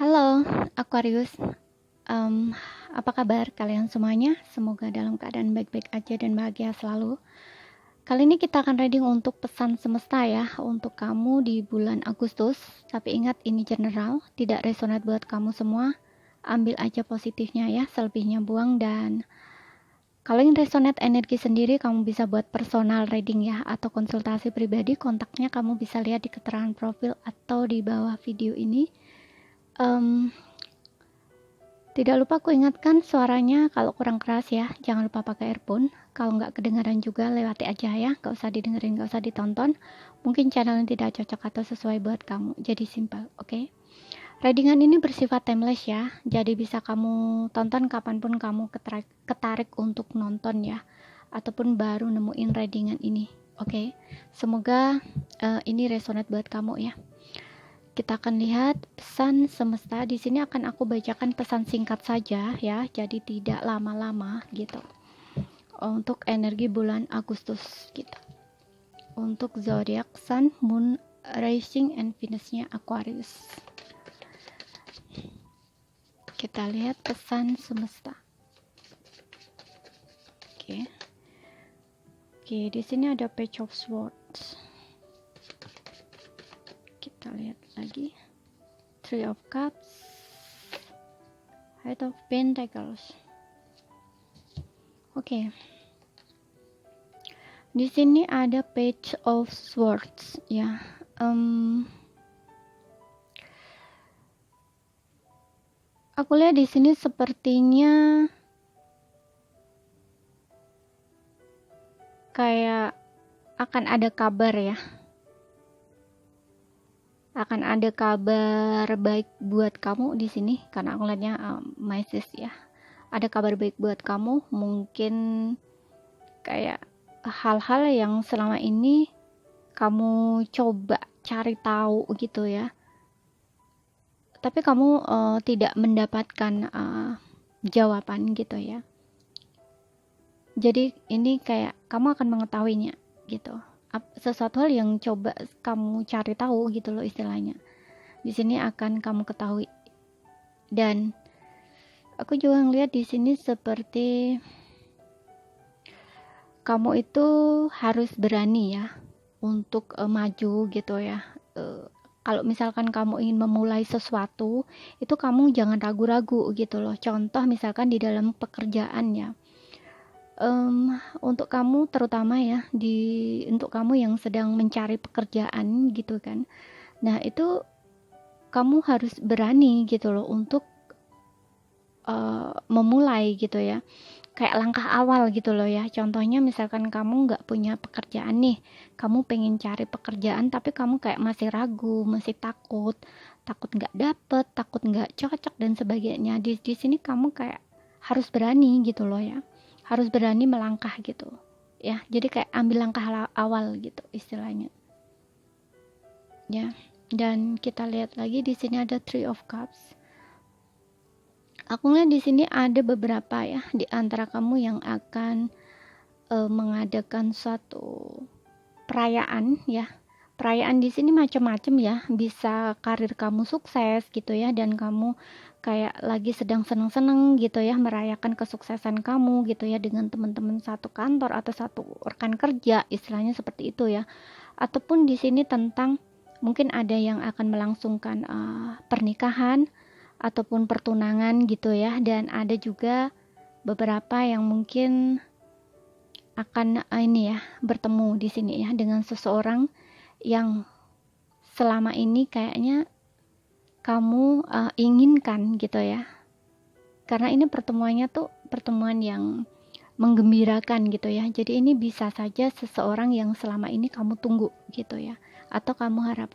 Halo, Aquarius. Em, Apa kabar kalian semuanya? Semoga dalam keadaan baik-baik aja dan bahagia selalu. Kali ini kita akan reading untuk pesan semesta ya, untuk kamu di bulan Agustus. Tapi ingat ini general, tidak resonate buat kamu semua. Ambil aja positifnya ya, selebihnya buang. Dan kalau yang resonate energi sendiri, kamu bisa buat personal reading ya, atau konsultasi pribadi. Kontaknya kamu bisa lihat di keterangan profil atau di bawah video ini. Tidak lupa aku ingatkan suaranya kalau kurang keras ya, jangan lupa pakai earphone. Kalau nggak kedengaran juga lewati aja ya, nggak usah didengerin, nggak usah ditonton. Mungkin channel yang tidak cocok atau sesuai buat kamu, jadi simple, oke? Readingan ini bersifat timeless ya, jadi bisa kamu tonton kapanpun kamu ketarik untuk nonton ya, ataupun baru nemuin readingan ini, oke? Semoga ini resonate buat kamu ya. Kita akan lihat pesan semesta. Di sini akan aku bacakan pesan singkat saja ya, jadi tidak lama-lama gitu. Untuk energi bulan Agustus gitu. Untuk zodiak Sun, Moon, Rising, and Venus-nya Aquarius. Kita lihat pesan semesta. Oke. Oke, di sini ada Page of Swords. Kita lihat lagi. Three of Cups. Knight of Pentacles. Oke. Di sini ada Page of Swords ya. Aku lihat di sini sepertinya kayak akan ada kabar ya. Akan ada kabar baik buat kamu di sini karena aku lihatnya Mysis ya. Ada kabar baik buat kamu, mungkin kayak hal-hal yang selama ini kamu coba cari tahu gitu ya. Tapi kamu tidak mendapatkan jawaban gitu ya. Jadi ini kayak kamu akan mengetahuinya gitu. Sesuatu hal yang coba kamu cari tahu gitu loh istilahnya. Di sini akan kamu ketahui. Dan aku juga ngeliat di sini seperti kamu itu harus berani ya untuk maju gitu ya. Kalau misalkan kamu ingin memulai sesuatu, itu kamu jangan ragu-ragu gitu loh. Contoh misalkan di dalam pekerjaan ya. Untuk kamu terutama ya, untuk kamu yang sedang mencari pekerjaan gitu kan. Nah itu kamu harus berani gitu loh untuk memulai gitu ya, kayak langkah awal gitu loh ya. Contohnya misalkan kamu nggak punya pekerjaan nih, kamu pengen cari pekerjaan tapi kamu kayak masih ragu, masih takut nggak dapet, takut nggak cocok dan sebagainya. Di sini kamu kayak harus berani gitu loh ya, harus berani melangkah gitu ya. Jadi kayak ambil langkah awal gitu istilahnya ya. Dan kita lihat lagi di sini ada Three of Cups. Aku lihat di sini ada beberapa ya di antara kamu yang akan mengadakan suatu perayaan ya. Perayaan di sini macam-macam ya. Bisa karir kamu sukses gitu ya, dan kamu kayak lagi sedang seneng-seneng gitu ya merayakan kesuksesan kamu gitu ya dengan teman-teman satu kantor atau satu rekan kerja, istilahnya seperti itu ya. Ataupun di sini tentang mungkin ada yang akan melangsungkan pernikahan ataupun pertunangan gitu ya, dan ada juga beberapa yang mungkin akan ini ya bertemu di sini ya dengan seseorang yang selama ini kayaknya kamu inginkan gitu ya, karena ini pertemuannya tuh pertemuan yang menggembirakan gitu ya. Jadi ini bisa saja seseorang yang selama ini kamu tunggu gitu ya, atau kamu harap.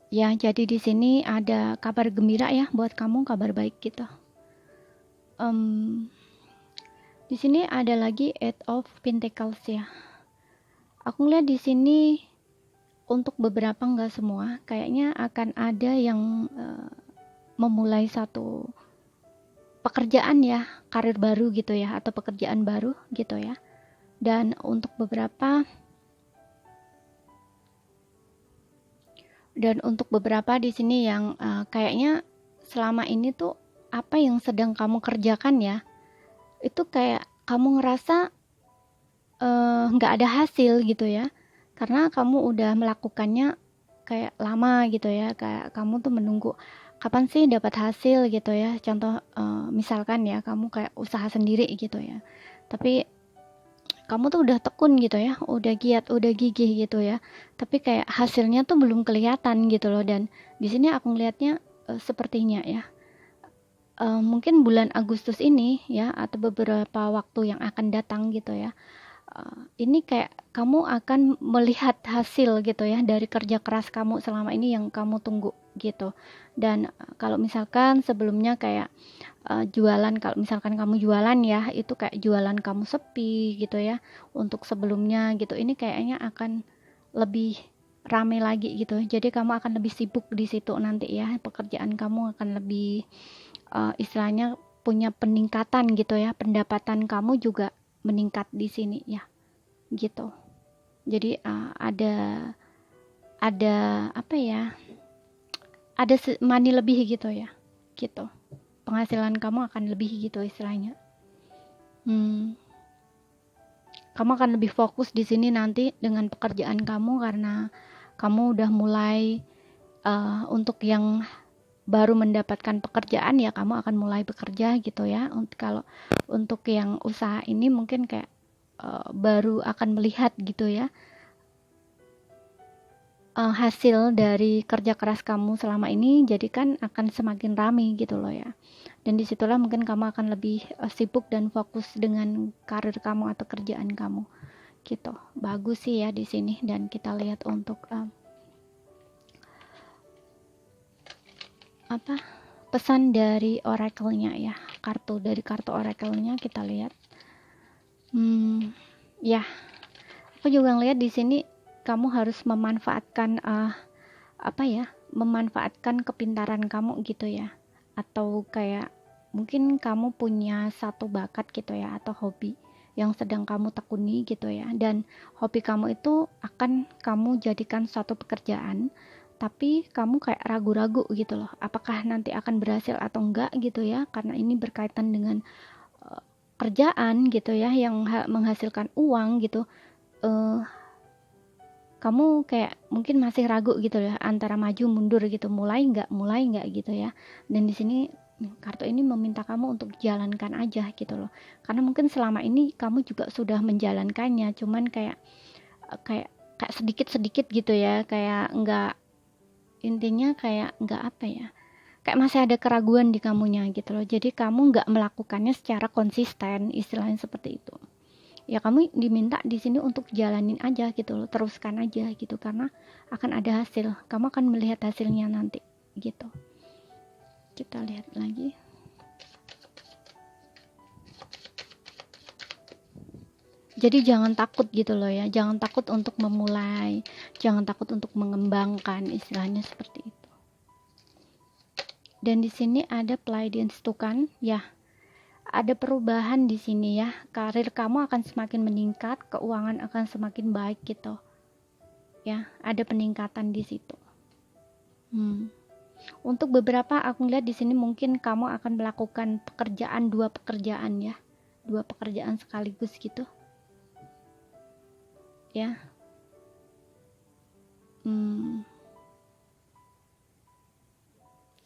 Ya, jadi di sini ada kabar gembira ya buat kamu, kabar baik gitu. Di sini ada lagi Eight of Pentacles ya. Aku lihat di sini untuk beberapa, nggak semua, kayaknya akan ada yang memulai satu pekerjaan ya, karir baru gitu ya, atau pekerjaan baru gitu ya. Dan untuk beberapa Dan untuk beberapa di sini yang kayaknya selama ini tuh apa yang sedang kamu kerjakan ya, itu kayak kamu ngerasa nggak ada hasil gitu ya, karena kamu udah melakukannya kayak lama gitu ya, kayak kamu tuh menunggu kapan sih dapat hasil gitu ya. Contoh misalkan ya kamu kayak usaha sendiri gitu ya, tapi kamu tuh udah tekun gitu ya, udah giat, udah gigih gitu ya, tapi kayak hasilnya tuh belum kelihatan gitu loh. Dan di sini aku ngelihatnya sepertinya ya, mungkin bulan Agustus ini ya, atau beberapa waktu yang akan datang gitu ya, ini kayak kamu akan melihat hasil gitu ya dari kerja keras kamu selama ini yang kamu tunggu gitu. Dan kalau misalkan sebelumnya kayak jualan, kalau misalkan kamu jualan ya, itu kayak jualan kamu sepi gitu ya untuk sebelumnya gitu, ini kayaknya akan lebih rame lagi gitu, jadi kamu akan lebih sibuk di situ nanti ya, pekerjaan kamu akan lebih istilahnya punya peningkatan gitu ya, pendapatan kamu juga meningkat di sini ya gitu. Jadi ada apa ya, ada money lebih gitu ya gitu, penghasilan kamu akan lebih gitu istilahnya. Kamu akan lebih fokus di sini nanti dengan pekerjaan kamu, karena kamu udah mulai untuk yang baru mendapatkan pekerjaan ya, kamu akan mulai bekerja gitu ya. Kalau untuk yang usaha ini mungkin kayak baru akan melihat gitu ya hasil dari kerja keras kamu selama ini, jadi kan akan semakin ramai gitu loh ya. Dan disitulah mungkin kamu akan lebih sibuk dan fokus dengan karir kamu atau kerjaan kamu gitu. Bagus sih ya di sini. Dan kita lihat untuk apa pesan dari oracle-nya ya, dari kartu oracle-nya kita lihat. Ya, aku juga ngeliat di sini kamu harus memanfaatkan memanfaatkan kepintaran kamu gitu ya, atau kayak mungkin kamu punya satu bakat gitu ya, atau hobi yang sedang kamu tekuni gitu ya, dan hobi kamu itu akan kamu jadikan suatu pekerjaan, tapi kamu kayak ragu-ragu gitu loh, apakah nanti akan berhasil atau enggak gitu ya, karena ini berkaitan dengan kerjaan gitu ya, yang menghasilkan uang gitu. Kamu kayak mungkin masih ragu gitu ya, antara maju mundur gitu, mulai nggak gitu ya. Dan di sini kartu ini meminta kamu untuk jalankan aja gitu loh, karena mungkin selama ini kamu juga sudah menjalankannya, cuman kayak kayak kayak sedikit gitu ya, kayak nggak, intinya kayak nggak apa ya, kayak masih ada keraguan di kamunya gitu loh, jadi kamu nggak melakukannya secara konsisten, istilahnya seperti itu ya. Kamu diminta di sini untuk jalanin aja gitu loh, teruskan aja gitu, karena akan ada hasil, kamu akan melihat hasilnya nanti gitu. Kita lihat lagi. Jadi jangan takut gitu loh ya, jangan takut untuk memulai, jangan takut untuk mengembangkan, istilahnya seperti itu. Dan di sini ada Pleiadian Stukan ya, ada perubahan di sini ya, karir kamu akan semakin meningkat, keuangan akan semakin baik gitu ya, ada peningkatan di situ. Untuk beberapa aku lihat di sini mungkin kamu akan melakukan dua pekerjaan ya, dua pekerjaan sekaligus gitu ya.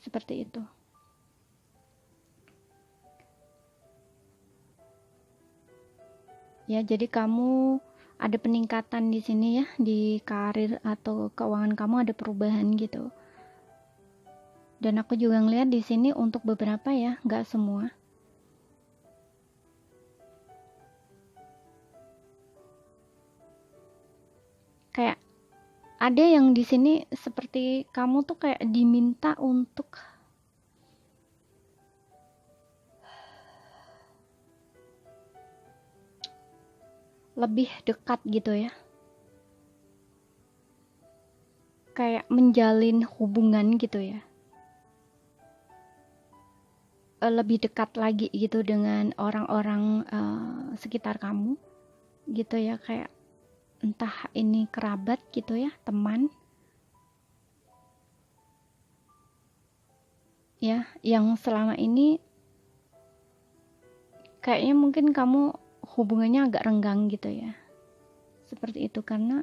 Seperti itu. Ya, jadi kamu ada peningkatan di sini ya, di karir atau keuangan kamu ada perubahan gitu. Dan aku juga ngeliat di sini untuk beberapa ya, nggak semua. Kayak ada yang di sini seperti kamu tuh kayak diminta untuk lebih dekat gitu ya, kayak menjalin hubungan gitu ya, lebih dekat lagi gitu dengan orang-orang sekitar kamu gitu ya, kayak entah ini kerabat gitu ya, teman ya, yang selama ini kayaknya mungkin kamu hubungannya agak renggang gitu ya, seperti itu. Karena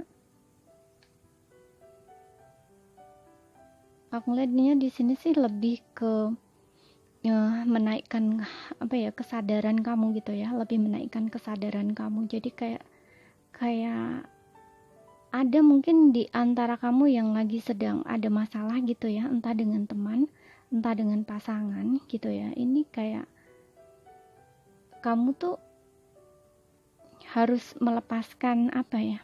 aku lihatnya di sini sih lebih ke menaikkan apa ya, kesadaran kamu gitu ya, lebih menaikkan kesadaran kamu. Jadi kayak ada mungkin di antara kamu yang lagi sedang ada masalah gitu ya, entah dengan teman, entah dengan pasangan gitu ya. Ini kayak kamu tuh harus melepaskan apa ya,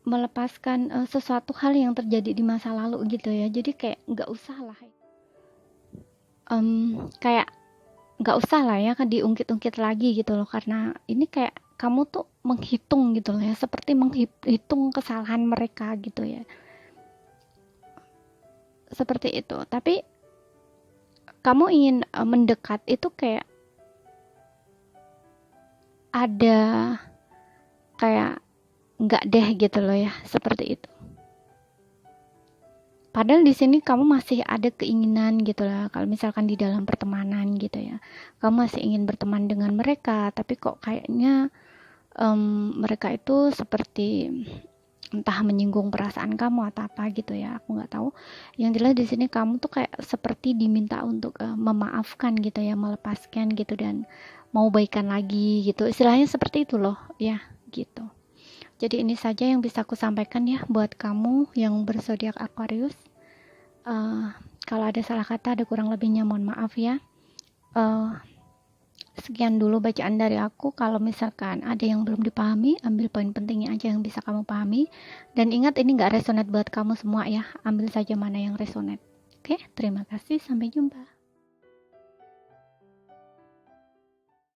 melepaskan sesuatu hal yang terjadi di masa lalu gitu ya. Jadi kayak nggak usah lah, kayak nggak usah lah ya diungkit-ungkit lagi gitu loh. Karena ini kayak kamu tuh menghitung gitu loh ya, seperti menghitung kesalahan mereka gitu ya, seperti itu. Tapi kamu ingin mendekat itu kayak ada kayak nggak deh gitu loh ya, seperti itu. Padahal di sini kamu masih ada keinginan gitu lah, kalau misalkan di dalam pertemanan gitu ya, kamu masih ingin berteman dengan mereka, tapi kok kayaknya mereka itu seperti entah menyinggung perasaan kamu atau apa gitu ya, aku nggak tahu. Yang jelas di sini kamu tuh kayak seperti diminta untuk memaafkan gitu ya, melepaskan gitu, dan mau baikan lagi gitu, istilahnya seperti itu loh ya, gitu. Jadi ini saja yang bisa aku sampaikan ya buat kamu yang berzodiak Aquarius. Kalau ada salah kata, ada kurang lebihnya mohon maaf ya. Sekian dulu bacaan dari aku. Kalau misalkan ada yang belum dipahami, ambil poin pentingnya aja yang bisa kamu pahami. Dan ingat, ini gak resonate buat kamu semua ya. Ambil saja mana yang resonate. Oke, terima kasih. Sampai jumpa.